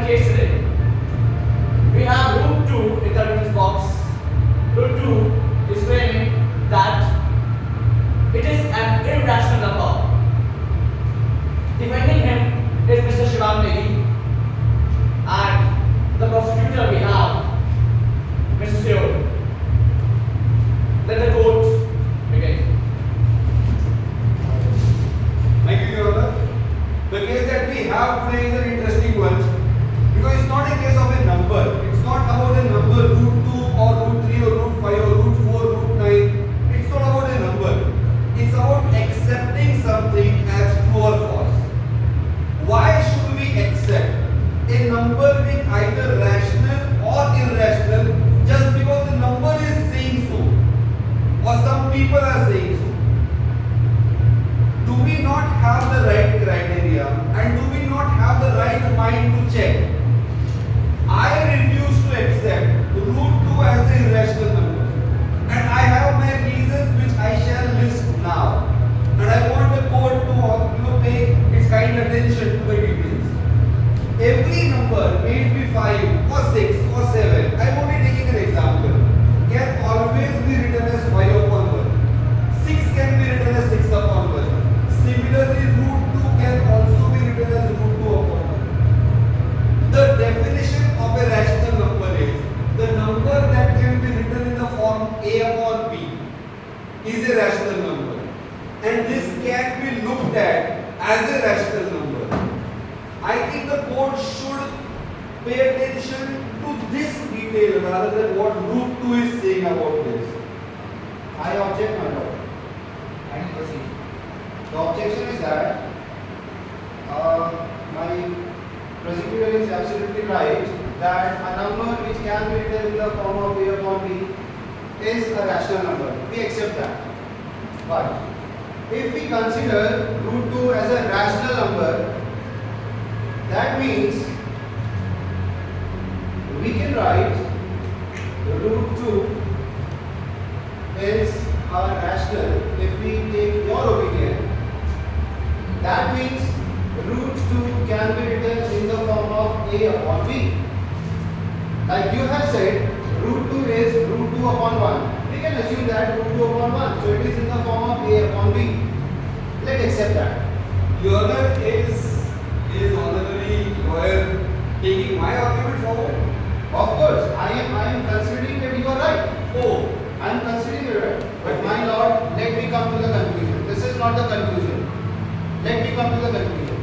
case today. We have root 2 in the reference box. Root 2 is claiming that it is an irrational number. Defending him is Mr. Shivam Negi, and the prosecutor we have Mr. Seo. Let the court begin. Thank you, Your Honor. The case that we have today is an interesting one because it's not a case of a number. It's not about a number root 2 or root 3 or root 5 or root 4, root 9. It's not about a number. It's about accepting something as true or false. Why should we accept a number being either rational or irrational just because the number is saying so or some people are saying so? Do we not have the right criteria and do we not have the right mind to check? I refuse to accept root 2 as the irrational number, and I have my reasons which I shall list now, and I want the court to pay its kind attention to the details. Every number, may it be 5 or 6 or 7, I am only taking an example, can always be written as 5 upon 1. 6 can be written as 6 upon 1. Similarly, root 2 can also be written as root 2 upon 1. The definition of a rational number is the number that can be written in the form a upon b is a rational number, and this can be looked at as a rational number. I think the court should pay attention to this detail rather than what root 2 is saying about this. I object, my lord. I can proceed. The objection is that my prosecutor is absolutely right that a number which can be written in the form of a upon b is a rational number. We accept that. But if we consider root 2 as a rational number, that means we can write root 2 is a rational if we take your opinion. That means root 2 can be written in the form of a upon b. Like you have said, root 2 is root 2 upon 1. We can assume that root 2 upon 1. So it is in the form of a upon b. Let's accept that. Your Honor, is honorary lawyer taking my argument forward? Of course, I am considering that you are right. Oh, I am considering you are right. But my lord, let me come to the conclusion. This is not the conclusion. Let me come to the conclusion.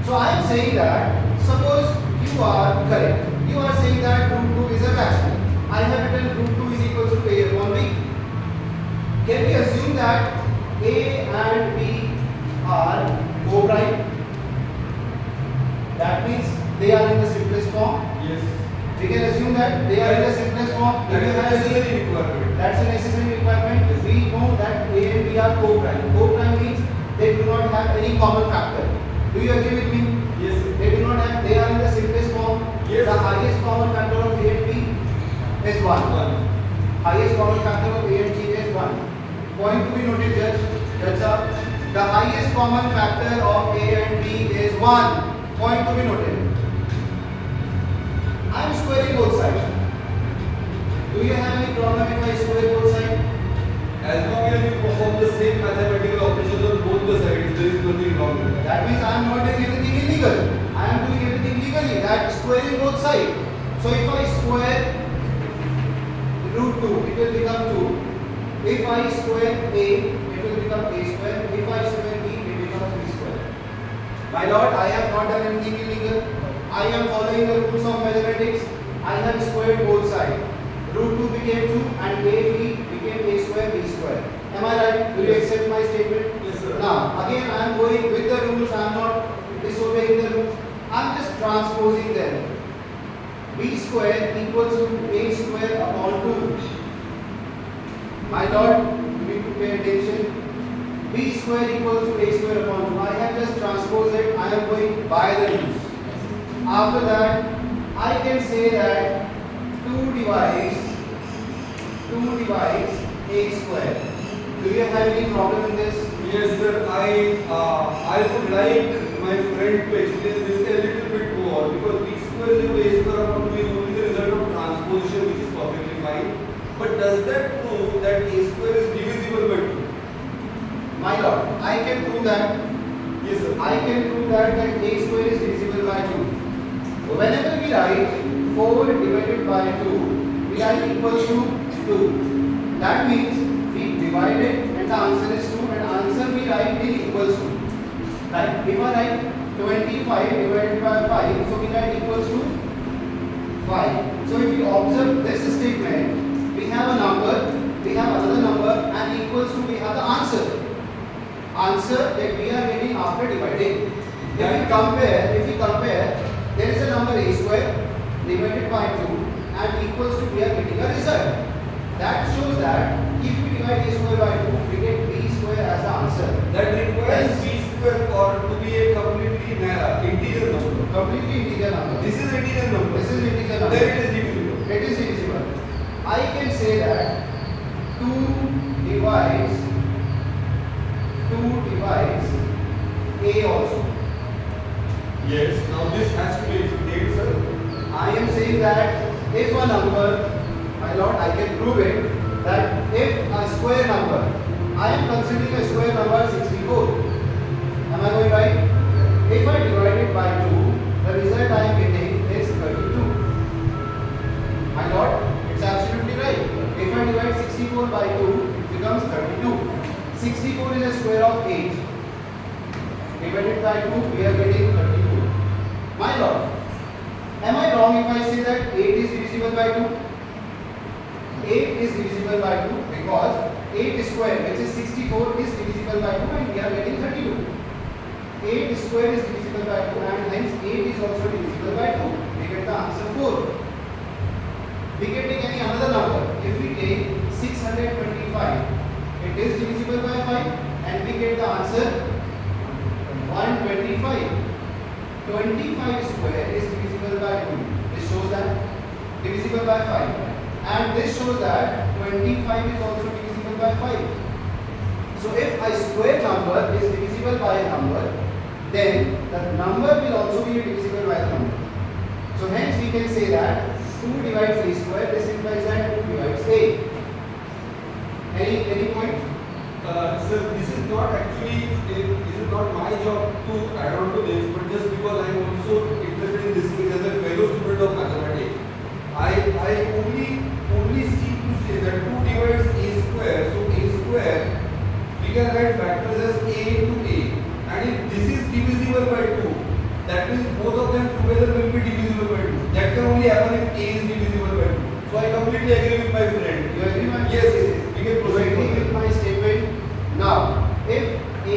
So I am saying that suppose you are correct. You are saying that root 2 is a rational. I have written root 2 is equal to a upon b. Can we assume that a and b are co-prime? That means they are in the simplest form. yes. We can assume that they are in the simplest form. That If is you a have necessary requirement. That's a necessary requirement. We know that A and B are co-prime. Co-prime means they do not have any common factor. Do you agree with me? Yes, sir. They do not have. They are in the simplest form. Yes. The highest common factor of A and B is 1. Highest common factor of A and B is 1. Point to be noted, Judge. Judge sir. The highest common factor of A and B is 1. Point to be noted. I am squaring both sides. Do you have any problem if I square both sides? As long as you perform the same mathematical operations on both the sides, there is nothing wrong with that. That means I am not doing anything illegal. I am doing everything legally. That squaring both sides. So if I square root 2, it will become 2. If I square a, it will become a square. If I square b, it becomes b square. My lord, I have not done anything illegal. I am following the rules of mathematics. I have squared both sides. Root 2 became 2 and ab became a square b square. Am I right? Do you accept my statement? Yes, sir. Now, again I am going with the rules. I am not disobeying the rules. I am just transposing them. B square equals to a square upon 2. My lord, you need to pay attention. B square equals to a square upon 2. I have just transposed it. I am going by the rules. After that, I can say that 2 divides a square. Do you have any problem in this? Yes, sir. I would like my friend to explain this a little bit more because b square square is equal to a square upon 2 is only the result of transposition, which is perfectly fine. But does that prove that a square is divisible by 2? My lord, I can prove that. Yes, sir. I can prove that a square is divisible by 2. Whenever we write 4 divided by 2, we write equals to 2. That means we divide it and the answer is 2, and answer we write is equals to. Right? If I write 25 divided by 5, so we write equals to 5. So if we observe this statement, we have a number, we have another number, and equals to we have the answer. Answer that we are getting after dividing. If we compare, there is a number a square divided by 2 and equals to we are getting a result. That shows that if we divide a square by 2, we get b square as the answer. That requires b square or to be a completely integer number. Completely integer number. This is integer number. This is integer number. Then it is divisible. It is divisible. I can say that 2 divides a also. Yes. Now this has to be explained, sir. I am saying that if a number, my lord, I can prove it, that if a square number, I am considering a square number 64. Am I going right? If I divide it by 2, the result I am getting is 32. My lord, it's absolutely right. If I divide 64 by 2, it becomes 32. 64 is a square of 8. Divided by 2, we are getting 32. My lord, am I wrong if I say that 8 is divisible by 2? 8 is divisible by 2 because 8 square, which is 64, is divisible by 2 and we are getting 32. 8 square is divisible by 2 and hence 8 is also divisible by 2. We get the answer 4. We can take any another number. If we take 625, it is divisible by 5 and we get the answer 125. 25 square is divisible by 2. This shows that divisible by 5. And this shows that 25 is also divisible by 5. So if a square number is divisible by a number, then the number will also be divisible by the number. So hence we can say that 2 divides a square, this implies that 2 divides a. Any point? Sir, this is not actually, this is not my job to add on to this, but just because I am also interested in this case as a fellow student of mathematics, I only seek to say that 2 divides a square, so a square, we can write factors as a into a, and if this is divisible by 2, that means both of them together will be divisible by 2. That can only happen if a is divisible by 2. So I completely agree with my friend. You agree, my friend? Yes, we can proceed. Agree with my statement. Now, if 2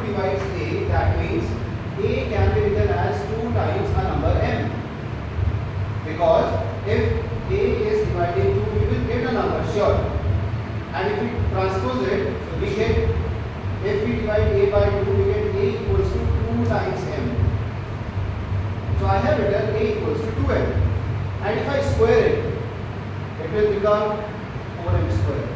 divides a, that means a can be written as 2 times a number m. Because if a is dividing 2, we will get a number, sure. And if we transpose it, we get, if we divide a by 2, we get a equals to 2 times m. So I have written a equals to 2m. And if I square it, it will become 4m square.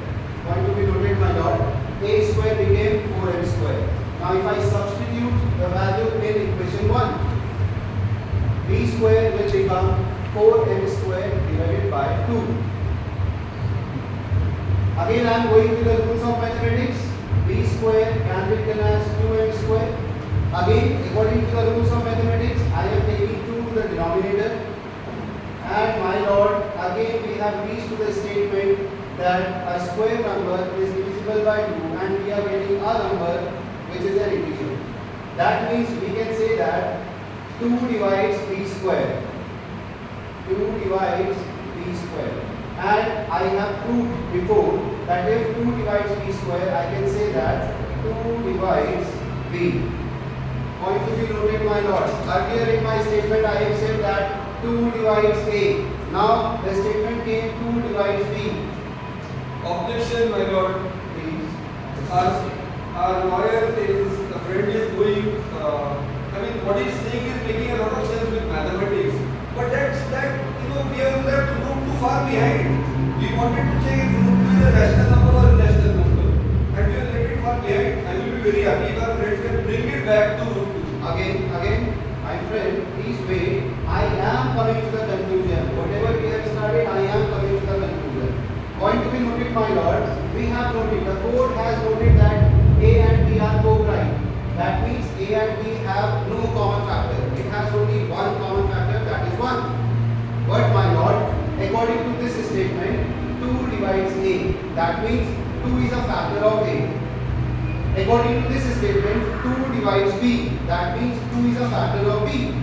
Point to be noted, my lord. A square became 4m square. Now if I substitute the value in equation 1, b square will become 4m square divided by 2. Again I am going to the rules of mathematics. B square can be written as 2m square. Again, according to the rules of mathematics, I am taking 2 to the denominator. And my lord, again we have reached to the statement that a square number is divisible by 2 and we are getting a number which is an integer. That means we can say that 2 divides b square. 2 divides b square. And I have proved before that if 2 divides b square, I can say that 2 divides b. Point to be noted, my lord. Earlier in my statement I have said that 2 divides a. Now the statement came 2 divides b. Objection, my lord. Please. Our lawyer is, the friend is going, I mean, what he's saying is making a lot of sense with mathematics. But we are left room too far behind. We wanted to check if root 2 is a rational number or irrational number. And we are left it far behind. I will be very happy if our friends can bring it back to root 2. Again, my friend, please wait. I I am coming to the conclusion. Whatever we have started, I am coming to the conclusion. Point to be noted, my lord. We have noted, the court has noted that A and B are co-prime. That means A and B have no common factor. It has only one common factor, that is 1. But my lord, according to this statement, 2 divides A. That means 2 is a factor of A. According to this statement, 2 divides B. That means 2 is a factor of B.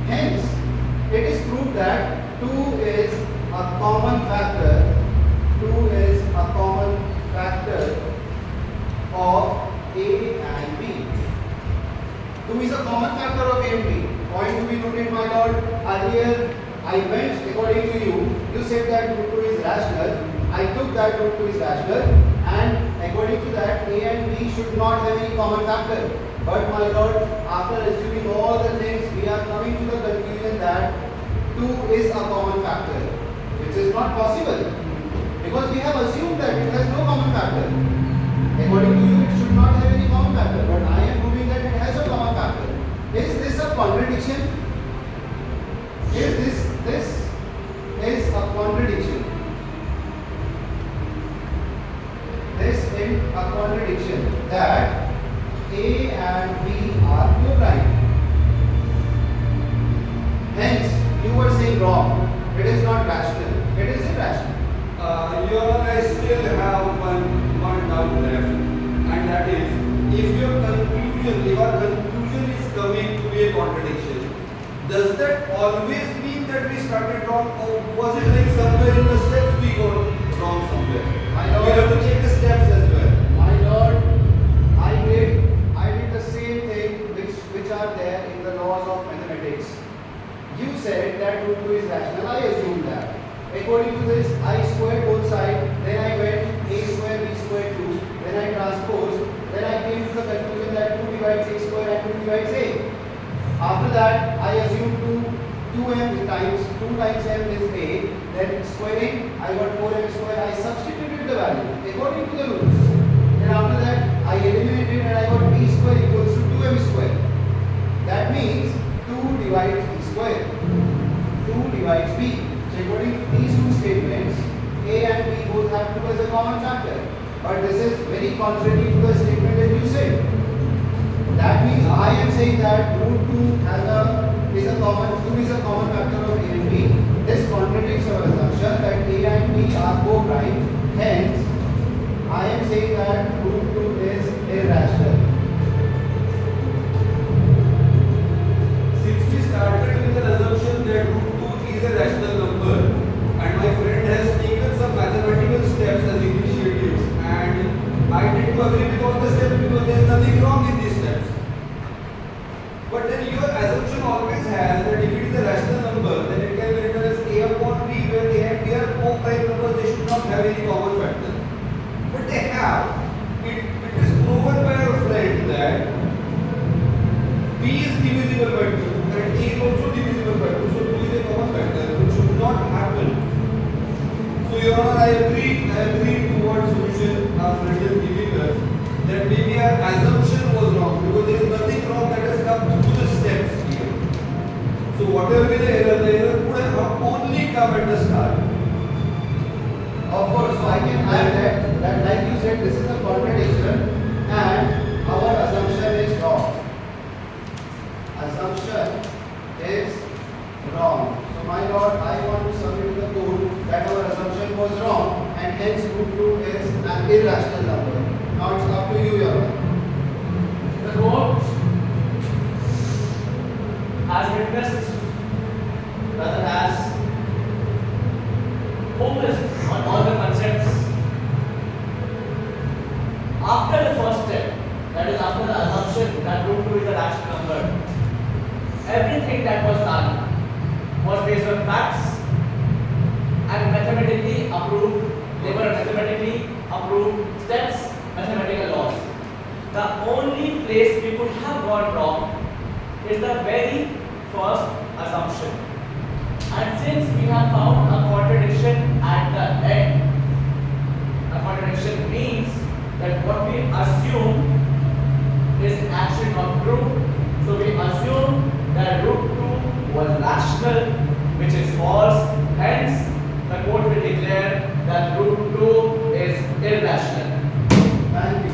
Hence, it is proved that 2 is a common factor. 2 is a common factor of A and B. 2 is a common factor of A and B. Point to be noted, my lord. Earlier, I went according to you. You said that root 2 is rational. I took that root 2 is rational, and according to that, A and B should not have any common factor. But my lord, after assuming all the things, we are coming to the conclusion that 2 is a common factor, which is not possible because we have assumed that it has no common factor. According to you, it should not have any common factor, but I am proving that it has a common factor. Is this a contradiction? This is a contradiction. This is a contradiction that A and B are co-prime. Hence, you were saying wrong. It is not rational. It is irrational. Your Honor, I still have one doubt left, and that is, if our conclusion is coming to be a contradiction, does that always mean that we started wrong, or was it like somewhere in the steps we got wrong somewhere? My lord, we have to check the steps as well. My lord, I did the same thing which are there in the laws of mathematics. You said that root 2 is rational. I assumed that. According to this, I squared both sides. Then I went A square B square 2. Then I transposed. Then I came to the conclusion that 2 divides A square and 2 divides A. After that, I assumed 2m times 2 times m is A. Then squaring, I got 4m square. I substituted the value according to the rules. Then after that, I eliminated and I got b square equals to 2m square. That means 2 divides b square. 2 divides b. So according to these two statements, A and B both have 2 as a common factor. But this is very contrary to the statement that you said. That means I am saying that root 2 is a common factor of A and B. This contradicts our assumption that A and B are co-prime. Hence, I am saying that root 2 is irrational. Since we started with an assumption that root 2 is a rational number, and my friend has taken some mathematical steps as initiatives, and I tend to agree with all the steps because there is nothing wrong in these steps. But then your assumption always has that if it is a rational number, then it can be written as A upon B, where A and B are co-prime numbers, they should not have any common factor. But they have. It is proven by our friend that B is divisible by 2 and A is also divisible by 2. So 2 is a common factor, which should not happen. So Your Honor, I agree to what solution our friend is giving us, that maybe our assumption was wrong because there is nothing wrong that has come through the steps here. So whatever be the error could have only come at the start. Of course, so I can add that like you said, this is a contradiction and our assumption is wrong. Assumption is wrong. So my lord, I want to submit to the court that our assumption was wrong and hence root 2 is an irrational number. Now it's up to you, Your Honor. The court has witnessed, rather has focused on all the concepts. After the first step, that is after the assumption that root 2 is a rational number, everything that was done was based on facts and mathematically approved, they were mathematically approved steps, mathematical laws. The only place we could have gone wrong is the very first assumption. And since we have found a contradiction at the end, a contradiction means that what we assume is actually not true. So we assume that root 2 was rational. rational, which is false. Hence, the court will declare that root 2 is irrational. Thank you.